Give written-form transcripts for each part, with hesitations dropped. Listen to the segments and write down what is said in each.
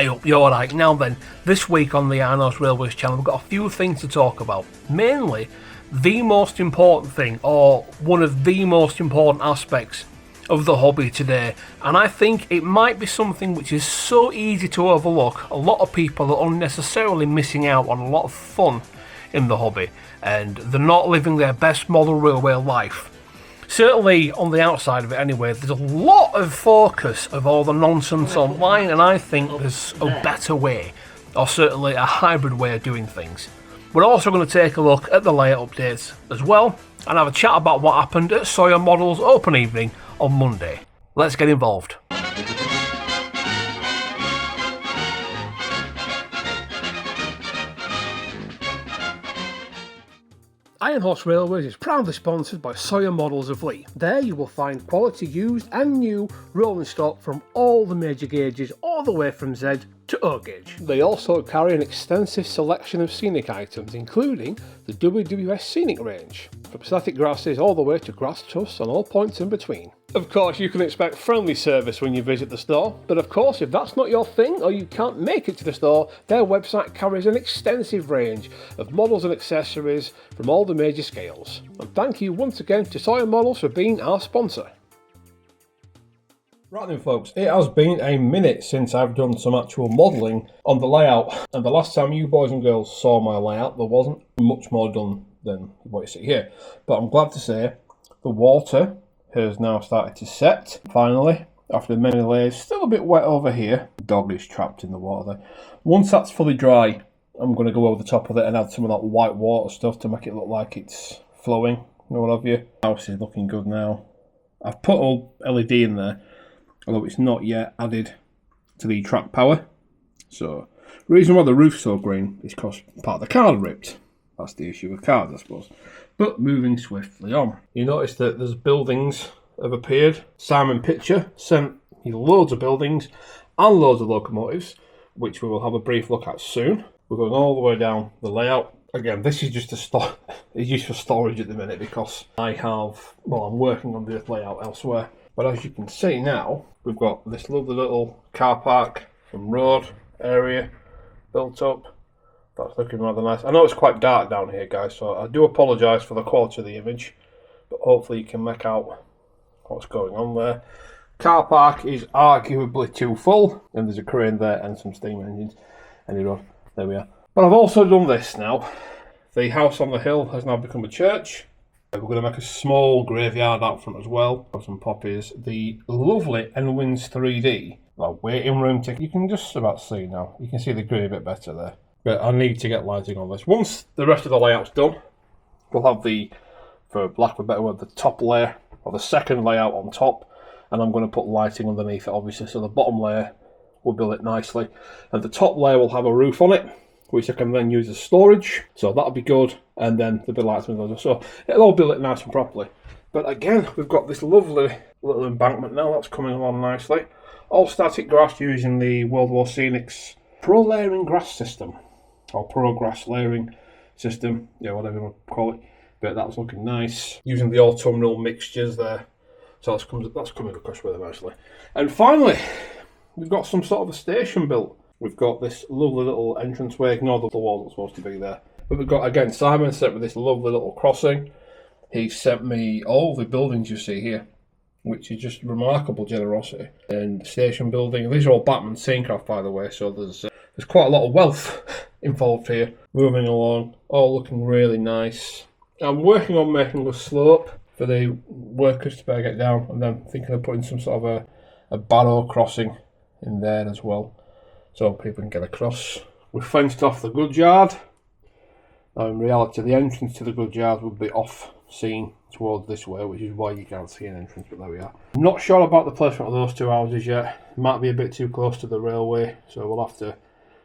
hope you're alright. Now then, this week on the Arnos Railways channel, we've got a few things to talk about. Mainly, the most important thing, or one of the most important aspects of the hobby today. And I think it might be something which is so easy to overlook. A lot of people are unnecessarily missing out on a lot of fun in the hobby, and they're not living their best model railway life. Certainly on the outside of it anyway, there's a lot of focus of all the nonsense online, and I think there's a better way, or certainly a hybrid way of doing things. We're also going to take a look at the layout updates as well, and have a chat about what happened at Sawyer Models open evening on Monday. Let's get involved. Iron Horse Railways is proudly sponsored by Sawyer Models of Leigh. There you will find quality used and new rolling stock from all the major gauges, all the way from Z to O gauge. They also carry an extensive selection of scenic items, including the WWS Scenic range, from static grasses all the way to grass tufts and all points in between. Of course, you can expect friendly service when you visit the store, but of course, if that's not your thing or you can't make it to the store, their website carries an extensive range of models and accessories from all the major scales. And thank you once again to Sawyer Models for being our sponsor. Right then folks, it has been a minute since I've done some actual modelling on the layout, and the last time you boys and girls saw my layout there wasn't much more done than what you see here. But I'm glad to say the water has now started to set, finally, after many layers. Still a bit wet over here. The dog is trapped in the water there. Once that's fully dry, I'm going to go over the top of it and add some of that white water stuff to make it look like it's flowing, or what have you. House is looking good now. I've put all LED in there, although it's not yet added to the track power. So, the reason why the roof's so green is because part of the card ripped. That's the issue with cards, I suppose. But moving swiftly on. You notice that there's buildings have appeared. Simon Pitcher sent me loads of buildings and loads of locomotives, which we will have a brief look at soon. We're going all the way down the layout. Again, this is just it's used for storage at the minute because I'm working on this layout elsewhere. But as you can see now, we've got this lovely little car park from road area built up. That's looking rather nice. I know it's quite dark down here, guys, so I do apologise for the quality of the image, but hopefully you can make out what's going on there. Car park is arguably too full, and there's a crane there and some steam engines. Anyway, there we are. But I've also done this now. The house on the hill has now become a church. We're going to make a small graveyard out front as well. Got some poppies. The lovely Enwins 3D waiting room ticket. You can just about see now. You can see the grey a bit better there. But I need to get lighting on this. Once the rest of the layout's done, we'll have the, for lack of a better word, the top layer, or the second layout on top. And I'm going to put lighting underneath it, obviously, so the bottom layer will be lit nicely. And the top layer will have a roof on it, which I can then use as storage. So that'll be good. And then there'll be lights and those. So it'll all be lit nice and properly. But again, we've got this lovely little embankment now. That's coming along nicely. All static grass using the World War Scenics Pro Layering Grass System. Or Pro Grass Layering System. Yeah, whatever you want to call it. But that's looking nice. Using the autumnal mixtures there. So that's coming across really nicely. And finally, we've got some sort of a station built. We've got this lovely little entranceway. Ignore the wall that's supposed to be there. But we've got, again, Simon sent me this lovely little crossing. He sent me all the buildings you see here, which is just remarkable generosity. And station building. These are all Batman Scenecraft, by the way, so there's quite a lot of wealth involved here. Moving along, all looking really nice. I'm working on making a slope for the workers to be able to get down, and then thinking of putting some sort of a barrow crossing in there as well, so people can get across. We've fenced off the goods yard. Now in reality the entrance to the goods yard would be off scene towards this way, which is why you can't see an entrance, but there we are. I'm not sure about the placement of those two houses yet. Might be a bit too close to the railway, so we'll have to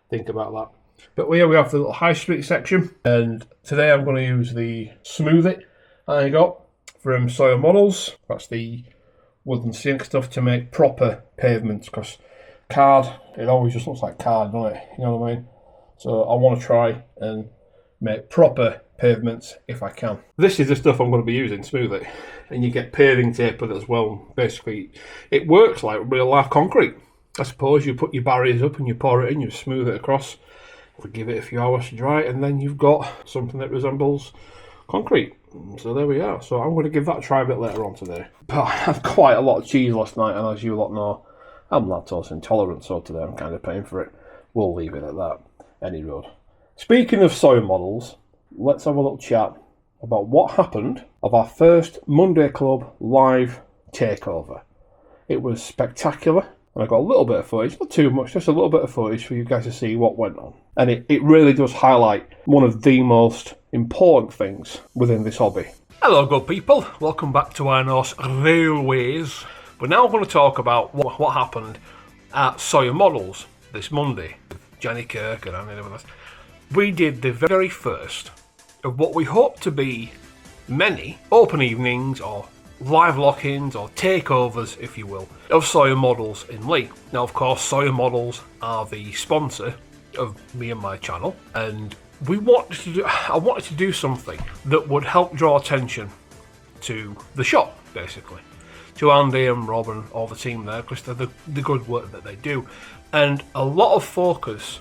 think about that. But here we have the little high street section, and today I'm going to use the Smooth It I got from Sawyer Models. That's the wood and scenic stuff to make proper pavements, because card, it always just looks like card, doesn't it? You know what I mean? So I want to try and make proper pavements if I can. This is the stuff I'm going to be using, Smooth It. And you get paving tape with it as well. Basically, it works like real life concrete. I suppose you put your barriers up and you pour it in, you smooth it across, give it a few hours to dry, and then you've got something that resembles concrete. So there we are. So I'm going to give that a try a bit later on today. But I had quite a lot of cheese last night, and as you lot know, I'm lactose intolerant, so today I'm kind of paying for it. We'll leave it at that. Any road. Speaking of Sawyer Models, let's have a little chat about what happened of our first Monday Club live takeover. It was spectacular, and I got a little bit of footage, not too much, just a little bit of footage for you guys to see what went on. And it really does highlight one of the most important things within this hobby. Hello good people, welcome back to our Norse Railways. We're now going to talk about what happened at Sawyer Models this Monday. Jenny Kirk and Annie with us. We did the very first of what we hope to be many open evenings or live lock-ins or takeovers, if you will, of Sawyer Models in Leigh. Now, of course, Sawyer Models are the sponsor of me and my channel, and I wanted to do something that would help draw attention to the shop, basically, to Andy and Rob and all the team there, because they're the good work that they do. And a lot of focus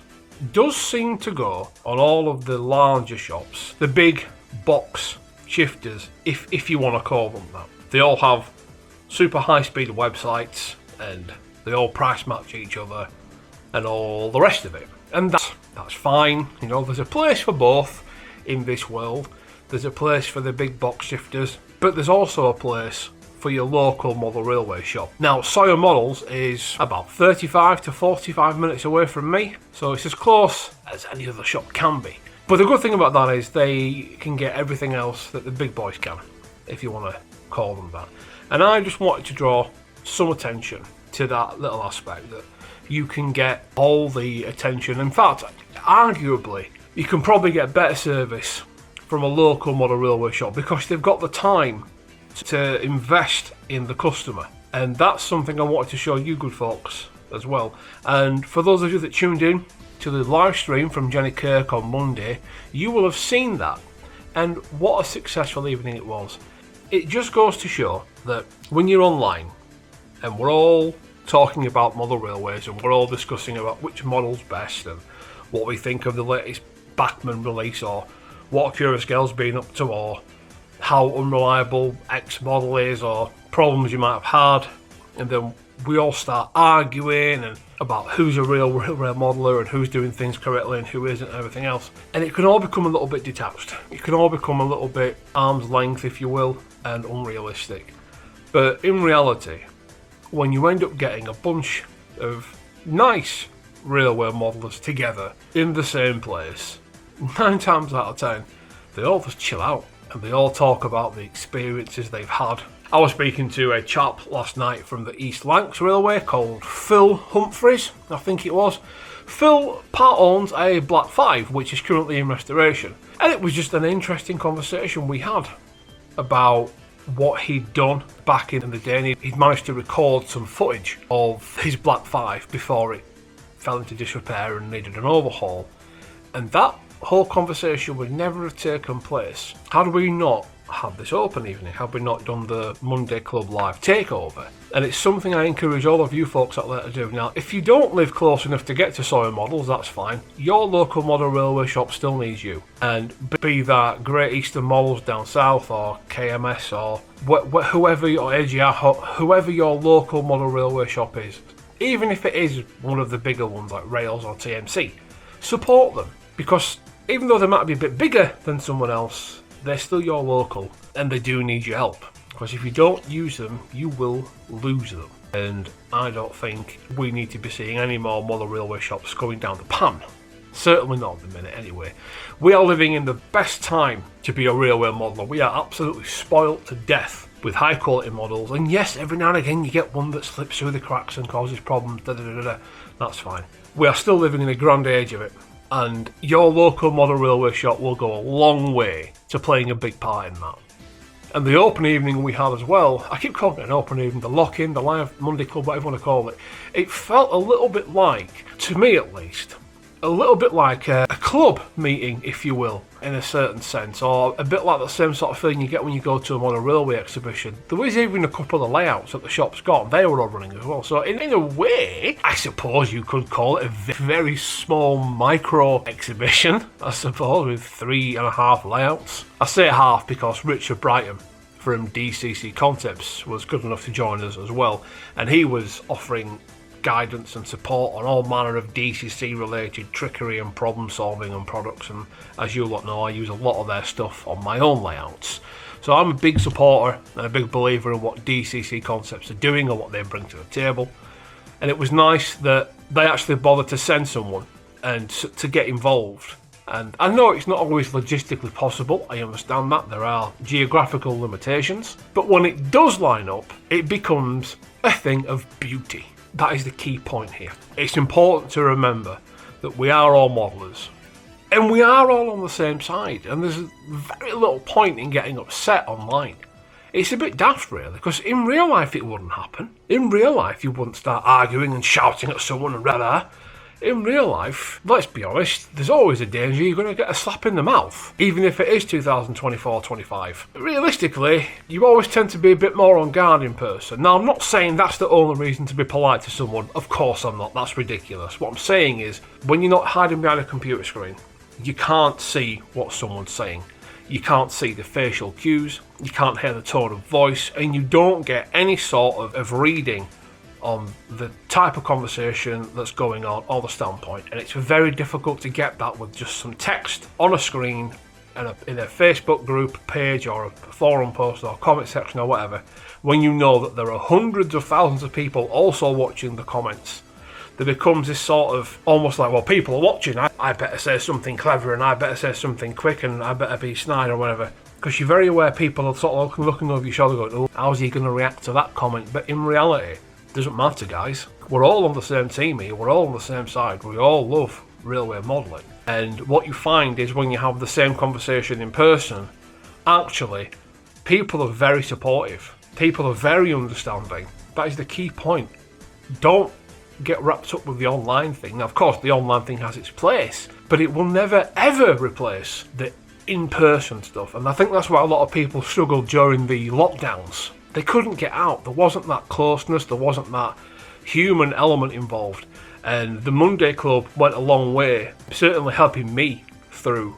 does seem to go on all of the larger shops, the big box shifters, if you want to call them that. They all have super high-speed websites, and they all price match each other, and all the rest of it. And that's fine. You know, there's a place for both in this world. There's a place for the big box shifters, but there's also a place for your local model railway shop. Now, Sawyer Models is about 35 to 45 minutes away from me, so it's as close as any other shop can be. But the good thing about that is they can get everything else that the big boys can, if you want to call them that. And I just wanted to draw some attention to that little aspect, that you can get all the attention. In fact, arguably, you can probably get better service from a local model railway shop because they've got the time to invest in the customer. And that's something I wanted to show you good folks as well. And for those of you that tuned in to the live stream from Jenny Kirk on Monday, you will have seen that. And what a successful evening it was. It just goes to show that when you're online and we're all talking about model railways and we're all discussing about which model's best and what we think of the latest Bachmann release, or what Curious Girl's been up to, or how unreliable X model is, or problems you might have had, and then we all start arguing and about who's a real modeler and who's doing things correctly and who isn't and everything else. And it can all become a little bit detached. It can all become a little bit arm's length, if you will, and unrealistic. But in reality, when you end up getting a bunch of nice railway modelers together in the same place, 9 times out of 10, they all just chill out and they all talk about the experiences they've had. I was speaking to a chap last night from the East Lancs Railway called Phil Humphreys, I think it was. Phil part owns a Black 5, which is currently in restoration. And it was just an interesting conversation we had about what he'd done back in the day. And he'd managed to record some footage of his Black 5 before it fell into disrepair and needed an overhaul. And that whole conversation would never have taken place had we not had this open evening, had we not done the Monday Club live takeover. And it's something I encourage all of you folks out there to do. Now, if you don't live close enough to get to Sawyer Models, that's fine. Your local model railway shop still needs you. And be that Great Eastern Models down south, or KMS, or whoever your whoever your local model railway shop is, even if it is one of the bigger ones like Rails or TMC, support them, because even though they might be a bit bigger than someone else, they're still your local and they do need your help. Because if you don't use them, you will lose them. And I don't think we need to be seeing any more model railway shops going down the pan. Certainly not at the minute anyway. We are living in the best time to be a railway modeler. We are absolutely spoilt to death with high quality models. And yes, every now and again you get one that slips through the cracks and causes problems. That's fine. We are still living in a grand age of it. And your local model railway shop will go a long way to playing a big part in that. And the open evening we had as well, I keep calling it an open evening, the lock-in, the live Monday Club, whatever you want to call it, it felt a little bit like, to me at least, a little bit like a club meeting, if you will. in a certain sense, or a bit like the same sort of feeling you get when you go to a modern railway exhibition. There was even a couple of layouts that the shop's got, and they were all running as well. So in a way, I suppose you could call it a very small micro exhibition, I suppose, with 3.5 layouts. I say half because Richard Brighton from DCC Concepts was good enough to join us as well, and he was offering guidance and support on all manner of DCC related trickery and problem solving and products, and as you lot know, I use a lot of their stuff on my own layouts. So I'm a big supporter and a big believer in what DCC Concepts are doing and what they bring to the table, and it was nice that they actually bothered to send someone and to get involved. And I know it's not always logistically possible, I understand that, there are geographical limitations, but when it does line up, it becomes a thing of beauty. That is the key point here. It's important to remember that we are all modelers, and we are all on the same side, and there's very little point in getting upset online. It's a bit daft really, because in real life it wouldn't happen. In real life you wouldn't start arguing and shouting at someone and rah. In real life, let's be honest, there's always a danger you're going to get a slap in the mouth, even if it is 2024-25. Realistically, you always tend to be a bit more on guard in person. Now, I'm not saying that's the only reason to be polite to someone. Of course I'm not. That's ridiculous. What I'm saying is, when you're not hiding behind a computer screen, you can't see what someone's saying. You can't see the facial cues, you can't hear the tone of voice, and you don't get any sort of reading on the type of conversation that's going on or the standpoint, and it's very difficult to get that with just some text on a screen and in a Facebook group page or a forum post or comment section or whatever, when you know that there are hundreds of thousands of people also watching the comments. There becomes this sort of almost like, well, people are watching, I better say something clever and I better say something quick and I better be snide or whatever, because you're very aware people are sort of looking over your shoulder going, oh, how's he going to react to that comment? But in reality, doesn't matter, guys. We're all on the same team here. We're all on the same side. We all love railway modelling. And what you find is when you have the same conversation in person, actually, people are very supportive. People are very understanding. That is the key point. Don't get wrapped up with the online thing. Now, of course, the online thing has its place, but it will never, ever replace the in-person stuff. And I think that's why a lot of people struggled during the lockdowns. They couldn't get out. There wasn't that closeness. There wasn't that human element involved. And the Monday Club went a long way, certainly helping me through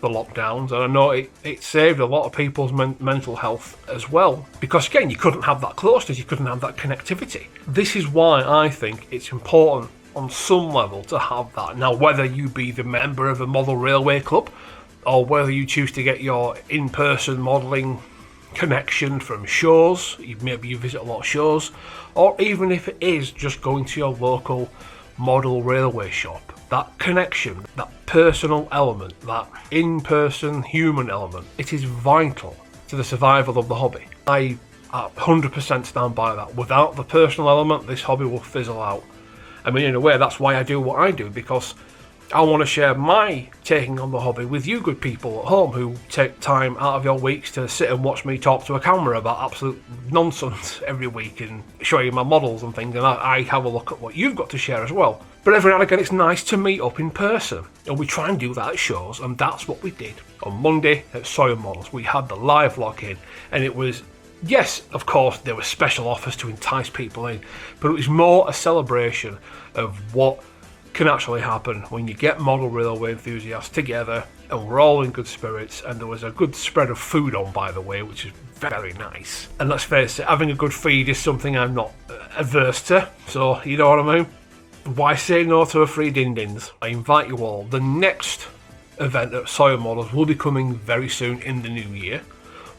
the lockdowns. And I know it saved a lot of people's mental health as well. Because again, you couldn't have that closeness. You couldn't have that connectivity. This is why I think it's important on some level to have that. Now, whether you be the member of a model railway club or whether you choose to get your in-person modelling connection from shows, maybe you visit a lot of shows, or even if it is just going to your local model railway shop, that connection, that personal element, that in-person human element, it is vital to the survival of the hobby. I 100% stand by that. Without the personal element, this hobby will fizzle out. I mean, in a way, that's why I do what I do, because I want to share my taking on the hobby with you good people at home who take time out of your weeks to sit and watch me talk to a camera about absolute nonsense every week and show you my models and things, and I have a look at what you've got to share as well. But every now and again it's nice to meet up in person, and we try and do that at shows, and that's what we did. On Monday at Sawyer Models, we had the live lock-in, and it was, yes, of course, there were special offers to entice people in, but it was more a celebration of what can actually happen when you get model railway enthusiasts together and we're all in good spirits, and there was a good spread of food on, by the way, which is very nice. And let's face it, having a good feed is something I'm not averse to, so you know what I mean? Why say no to a free din-dins? I invite you all. The next event at Sawyer Models will be coming very soon in the new year,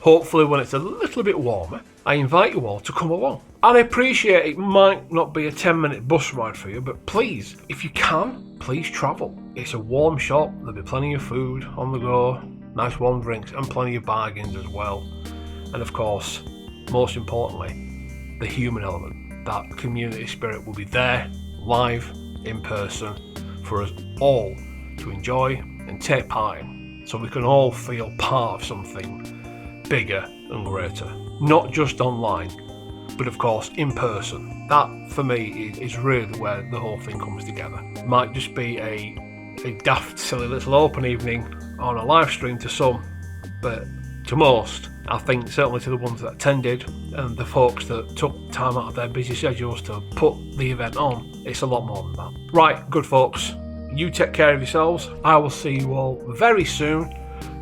hopefully when it's a little bit warmer. I invite you all to come along. And I appreciate it might not be a 10-minute bus ride for you, but please, if you can, please travel. It's a warm shop, there'll be plenty of food on the go, nice warm drinks, and plenty of bargains as well. And of course, most importantly, the human element. That community spirit will be there, live, in person, for us all to enjoy and take part in, so we can all feel part of something bigger and greater. Not just online, but of course in person. That for me is really where the whole thing comes together. It might just be a daft silly little open evening on a live stream to some, but to most, I think certainly to the ones that attended and the folks that took time out of their busy schedules to put the event on, it's a lot more than that. Right, good folks, you take care of yourselves. I will see you all very soon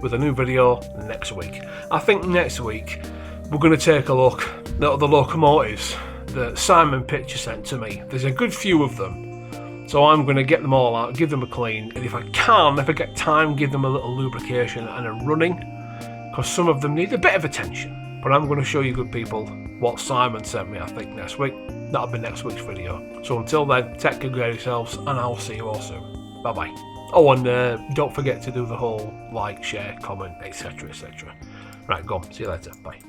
with a new video next week. I think next week we're going to take a look at the locomotives that Simon Pitcher sent to me. There's a good few of them, so I'm going to get them all out, give them a clean, and if I get time, give them a little lubrication and a running, because some of them need a bit of attention. But I'm going to show you good people what Simon sent me, I think, next week. That'll be next week's video. So until then, take care of yourselves, and I'll see you all soon. Bye bye. Oh, and don't forget to do the whole like, share, comment, etc, etc. Right, go on. See you later. Bye.